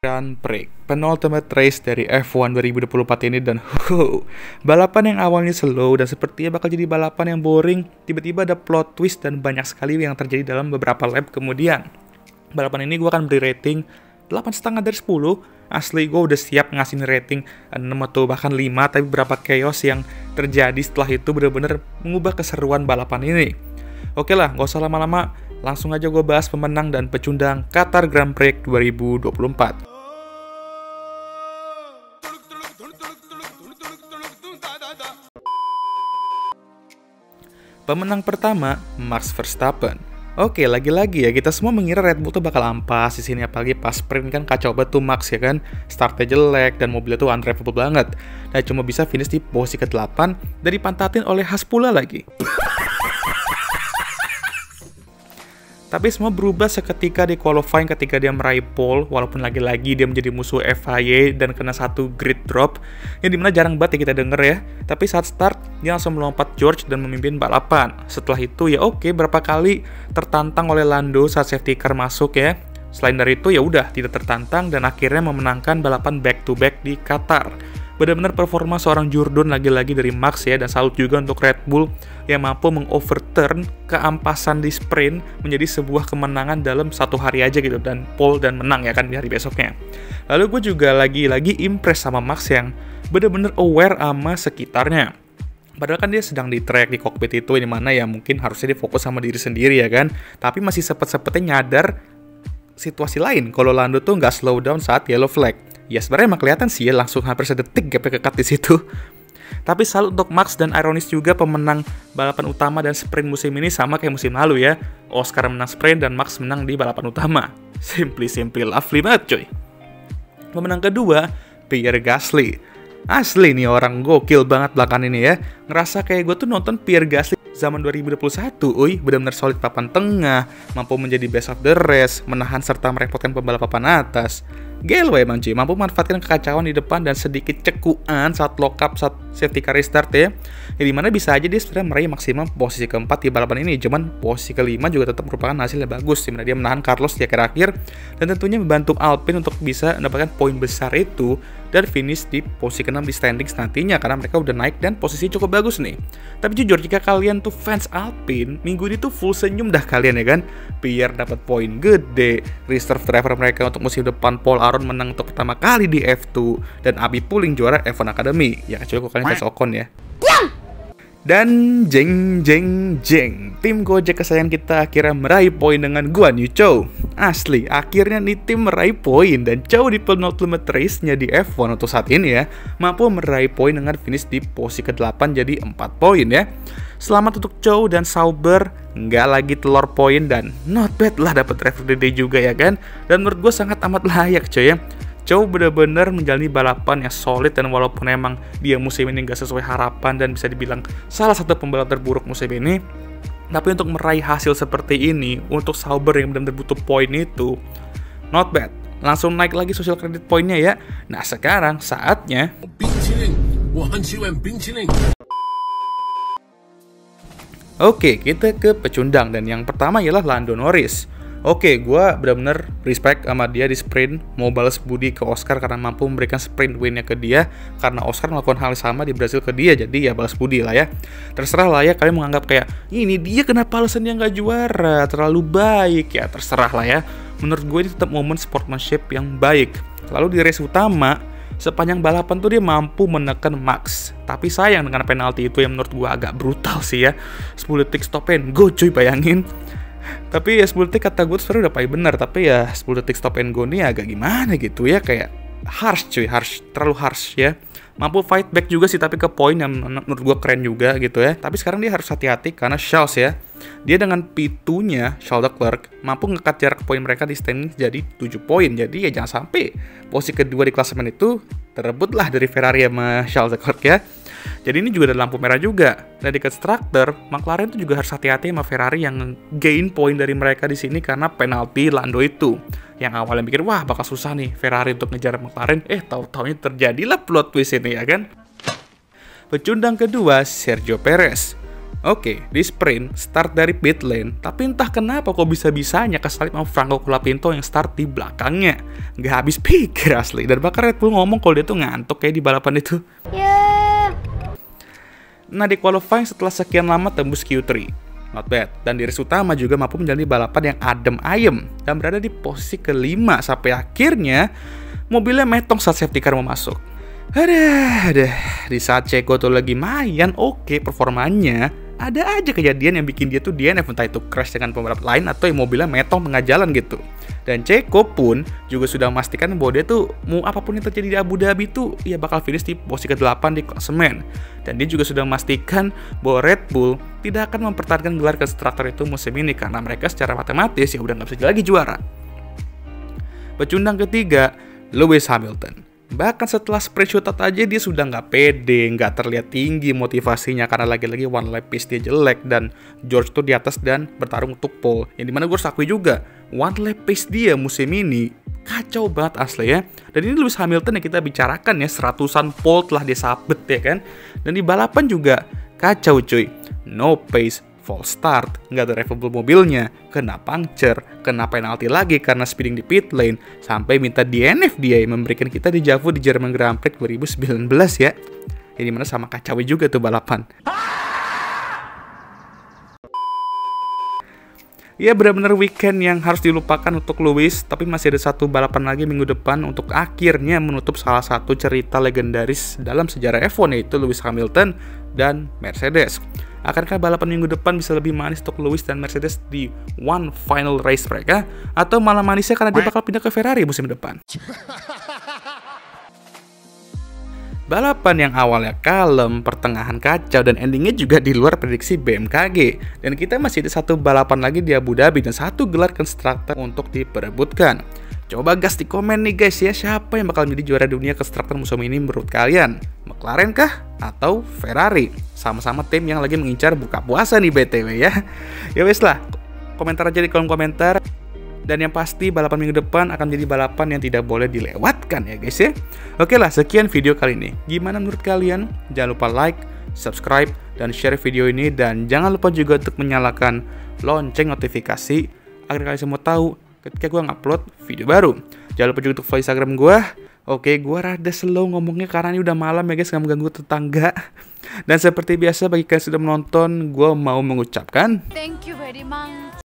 Grand Prix, penultimate race dari F1 2024 ini, dan balapan yang awalnya slow dan sepertinya bakal jadi balapan yang boring, tiba-tiba ada plot twist dan banyak sekali yang terjadi dalam beberapa lap kemudian. Balapan ini gue akan beri rating 8,5 dari 10. Asli gue udah siap ngasih rating 6 atau bahkan 5, tapi beberapa chaos yang terjadi setelah itu benar-benar mengubah keseruan balapan ini. Oke lah, gak usah lama-lama, langsung aja gue bahas pemenang dan pecundang Qatar Grand Prix 2024. Pemenang pertama, Max Verstappen. Oke, lagi-lagi ya, kita semua mengira Red Bull tuh bakal ampas di sini, apalagi pas sprint kan kacau banget tuh Max ya kan. Startnya jelek dan mobilnya tuh undrivable banget. Nah, cuma bisa finish di posisi ke-8 dan dipantatin oleh Haas pula lagi. Tapi semua berubah seketika di qualifying ketika dia meraih pole, walaupun lagi-lagi dia menjadi musuh FIA dan kena satu grid drop, yang dimana jarang banget ya kita denger ya. Tapi saat start, dia langsung melompat George dan memimpin balapan. Setelah itu ya oke, berapa kali tertantang oleh Lando saat safety car masuk ya. Selain dari itu ya udah tidak tertantang dan akhirnya memenangkan balapan back to back di Qatar. Benar-benar performa seorang Jordan lagi-lagi dari Max ya, dan salut juga untuk Red Bull yang mampu mengoverturn keampasan di sprint menjadi sebuah kemenangan dalam satu hari aja gitu, dan pole dan menang ya kan di hari besoknya. Lalu gue juga lagi-lagi impress sama Max yang benar-benar aware sama sekitarnya. Padahal kan dia sedang di track, di cockpit itu, di mana ya mungkin harusnya dia fokus sama diri sendiri ya kan, tapi masih sepet-sepetnya nyadar situasi lain kalau Lando tuh nggak slow down saat yellow flag. Ya sebenarnya emang kelihatan sih ya, langsung hampir sedetik gapnya kekat di situ. Tapi salut untuk Max, dan ironis juga pemenang balapan utama dan sprint musim ini sama kayak musim lalu ya. Oscar menang sprint dan Max menang di balapan utama. Simply lovely banget coy. Pemenang kedua, Pierre Gasly. Asli nih orang gokil banget belakangan ini ya. Ngerasa kayak gue tuh nonton Pierre Gasly zaman 2021, benar-benar solid papan tengah, mampu menjadi best of the race, menahan serta merepotkan pembalap papan atas. Gelo emang cuy, mampu memanfaatkan kekacauan di depan dan sedikit cekuan saat lock up saat safety car restart ya. Ya dimana bisa aja dia sebenarnya meraih maksimum posisi keempat di balapan ini, cuman posisi kelima juga tetap merupakan hasil yang bagus, dimana dia menahan Carlos di akhir-akhir dan tentunya membantu Alpine untuk bisa mendapatkan poin besar itu dan finish di posisi ke-6 di standings nantinya, karena mereka udah naik dan posisi cukup bagus nih. Tapi jujur, jika kalian tuh fans Alpine, minggu ini tuh full senyum dah kalian ya kan. Pierre dapat poin gede, reserve driver mereka untuk musim depan Paul Aron menang untuk pertama kali di F2, dan Abi Puling juara F1 Academy. Ya kecuali kok kalian fans Ocon ya. Dan jeng, tim Gojek kesayangan kita akhirnya meraih poin dengan Guan Yu Zhou. Asli, akhirnya nih tim meraih poin, dan Zhou di penultimate race-nya di F1 untuk saat ini ya, mampu meraih poin dengan finish di posisi ke-8 jadi 4 poin ya. Selamat untuk Zhou dan Sauber, nggak lagi telur poin, dan not bad lah dapat driver of the day juga ya kan. Dan menurut gue sangat amat layak coy ya. Zhou benar-benar menjalani balapan yang solid, dan walaupun emang dia musim ini nggak sesuai harapan dan bisa dibilang salah satu pembalap terburuk musim ini, tapi untuk meraih hasil seperti ini untuk Sauber yang benar-benar butuh poin itu, not bad. Langsung naik lagi social credit poinnya ya. Nah sekarang saatnya Oke, kita ke pecundang, dan yang pertama ialah Lando Norris. Oke, gue benar-benar respect sama dia di sprint, mau balas budi ke Oscar karena mampu memberikan sprint win-nya ke dia, karena Oscar melakukan hal yang sama di Brasil ke dia, jadi ya balas budi lah ya. Terserah lah ya, kalian menganggap kayak, ini dia kenapa alasannya nggak juara, terlalu baik, ya terserah lah ya. Menurut gue ini tetap momen sportsmanship yang baik. Lalu di race utama, sepanjang balapan tuh dia mampu menekan Max, tapi sayang dengan penalti itu yang menurut gue agak brutal sih ya. 10 detik stop and go cuy, bayangin. Tapi ya 10 detik kata gue sebenarnya udah paling benar, tapi ya 10 detik stop and go ini agak gimana gitu ya, kayak harsh cuy, terlalu harsh ya. Mampu fight back juga sih, tapi ke poin yang menurut gue keren juga gitu ya. Tapi sekarang dia harus hati-hati karena Charles ya, dia dengan P2-nya Charles Leclerc mampu ngekat jarak poin mereka di standing jadi 7 poin. Jadi ya jangan sampai posisi kedua di klasemen itu terebutlah dari Ferrari sama Charles Leclerc ya. Jadi ini juga ada lampu merah juga. Dan di constructor, McLaren itu juga harus hati-hati sama Ferrari yang gain poin dari mereka di sini karena penalti Lando itu. Yang awalnya mikir, wah bakal susah nih Ferrari untuk ngejar McLaren, tahu-taunya terjadilah plot twist ini ya kan. Pecundang kedua, Sergio Perez. Oke, di sprint, start dari pit lane, tapi entah kenapa kok bisa-bisanya kesalip sama Franco Colapinto yang start di belakangnya. Nggak habis pikir asli, dan bahkan Red Bull ngomong kalau dia tuh ngantuk kayak di balapan itu. Nah, di qualifying setelah sekian lama tembus Q3. Not bad. Dan di race utama juga mampu menjalani balapan yang adem ayem dan berada di posisi kelima sampai akhirnya mobilnya metong saat safety car mau masuk. Aduh, di saat Checo tuh lagi main oke performanya, ada aja kejadian yang bikin dia tuh DNF, entah itu crash dengan pembalap lain atau yang mobilnya metong tengah jalan gitu. Dan Checo pun juga sudah memastikan bahwa dia tuh mau apapun yang terjadi di Abu Dhabi tuh ia bakal finish di posisi ke-8 di klasemen. Dan dia juga sudah memastikan bahwa Red Bull tidak akan mempertahankan gelar konstruktor itu musim ini karena mereka secara matematis ya udah nggak bisa lagi juara. Pecundang ketiga, Lewis Hamilton. Bahkan setelah sprint shootout aja dia sudah nggak pede, nggak terlihat tinggi motivasinya karena lagi-lagi one lap pace dia jelek dan George tuh di atas dan bertarung untuk pole. Yang dimana gue harus akui juga, one lap pace dia musim ini kacau banget asli ya. Dan ini Lewis Hamilton yang kita bicarakan ya, 100-an pole telah dia sabet ya kan. Dan di balapan juga kacau cuy, no pace, false start, nggak ada drivable mobilnya, kena puncture, kena penalti lagi karena speeding di pit lane, sampai minta DNF dia yang memberikan kita di Javu di Jerman Grand Prix 2019 ya. Ini mana sama kacau juga tuh balapan. Ya benar-benar weekend yang harus dilupakan untuk Lewis, tapi masih ada satu balapan lagi minggu depan untuk akhirnya menutup salah satu cerita legendaris dalam sejarah F1 yaitu Lewis Hamilton dan Mercedes. Akankah balapan minggu depan bisa lebih manis untuk Lewis dan Mercedes di one final race mereka? Atau malah manisnya karena dia bakal pindah ke Ferrari musim depan? Balapan yang awalnya kalem, pertengahan kacau, dan endingnya juga di luar prediksi BMKG. Dan kita masih ada satu balapan lagi di Abu Dhabi dan satu gelar konstruktor untuk diperebutkan. Coba gas di komen nih guys ya, siapa yang bakal menjadi juara dunia konstruktor musim ini menurut kalian? McLaren kah? Atau Ferrari? Sama-sama tim yang lagi mengincar buka puasa nih BTW ya. Ya wes lah, komentar aja di kolom komentar. Dan yang pasti balapan minggu depan akan menjadi balapan yang tidak boleh dilewatkan ya guys ya. Oke lah, sekian video kali ini. Gimana menurut kalian? Jangan lupa like, subscribe, dan share video ini. Dan jangan lupa juga untuk menyalakan lonceng notifikasi agar kalian semua tahu ketika gue ngupload video baru. Jangan lupa juga untuk follow Instagram gue. Oke, gue rada slow ngomongnya karena ini udah malam ya guys, gak mengganggu tetangga. Dan seperti biasa bagi kalian yang sudah menonton, gue mau mengucapkan thank you very much.